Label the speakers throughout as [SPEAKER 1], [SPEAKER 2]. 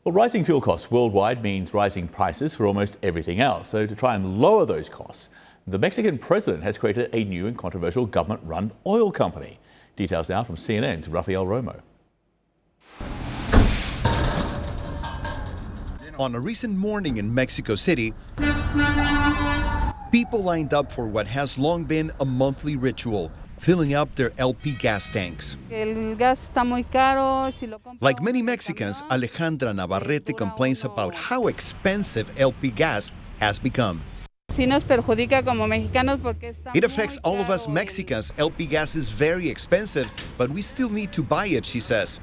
[SPEAKER 1] Well, rising fuel costs worldwide means rising prices for almost everything else. So to try and lower those costs, the Mexican president has created a new and controversial government-run oil company. Details now from CNN's Rafael Romo.
[SPEAKER 2] On a recent morning in Mexico City, people lined up for what has long been a monthly ritual, filling up their LP gas tanks. Like many Mexicans, Alejandra Navarrete complains about how expensive LP gas has become. It affects all of us Mexicans. LP gas is very expensive, but we still need to buy it, she says.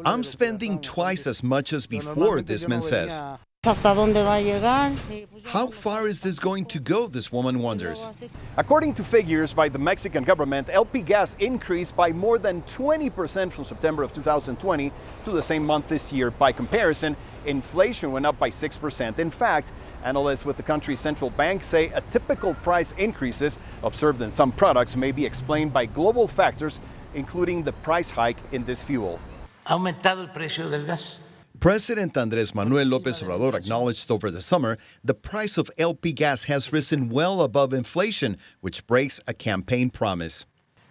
[SPEAKER 2] I'm spending twice as much as before, this man says. How far is this going to go, this woman wonders.
[SPEAKER 3] According to figures by the Mexican government, LP gas increased by more than 20% from September of 2020 to the same month this year. By comparison, inflation went up by 6%. In fact, analysts with the country's central bank say a typical price increases observed in some products may be explained by global factors, including the price hike in this fuel.
[SPEAKER 4] Aumentado el precio del gas.
[SPEAKER 2] President Andrés Manuel López Obrador acknowledged over the summer the price of LP gas has risen well above inflation, which breaks a campaign promise.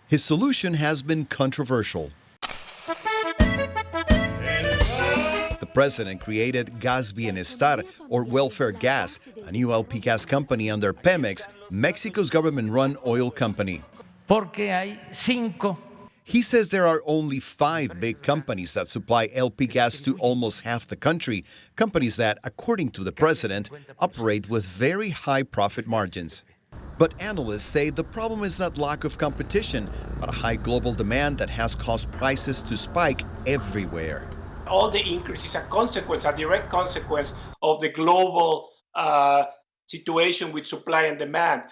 [SPEAKER 2] His solution has been controversial. The president created Gas Bienestar, or Welfare Gas, a new LP gas company under Pemex, Mexico's government-run oil company.
[SPEAKER 4] Porque hay 5.
[SPEAKER 2] He says there are only 5 big companies that supply LP gas to almost half the country, companies that, according to the president, operate with very high profit margins. But analysts say the problem is not lack of competition, but a high global demand that has caused prices to spike everywhere.
[SPEAKER 5] All the increase is a direct consequence of the global situation with supply and demand.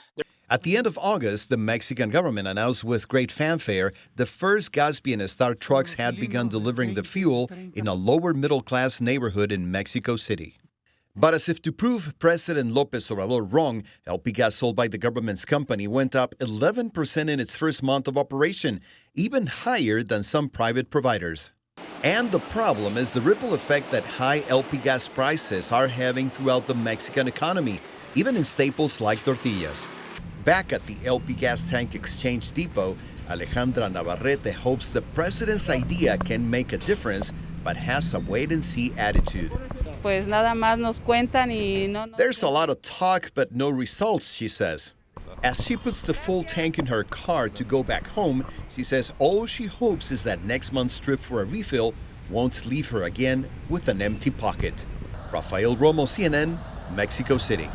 [SPEAKER 2] At the end of August, the Mexican government announced with great fanfare the first Gas Bienestar trucks had begun delivering the fuel in a lower middle-class neighborhood in Mexico City. But as if to prove President López Obrador wrong, LP gas sold by the government's company went up 11% in its first month of operation, even higher than some private providers. And the problem is the ripple effect that high LP gas prices are having throughout the Mexican economy, even in staples like tortillas. Back at the LP gas tank exchange depot, Alejandra Navarrete hopes the president's idea can make a difference, but has a wait-and-see attitude.
[SPEAKER 6] There's
[SPEAKER 2] a lot of talk, but no results, she says. As she puts the full tank in her car to go back home, she says all she hopes is that next month's trip for a refill won't leave her again with an empty pocket. Rafael Romo, CNN, Mexico City.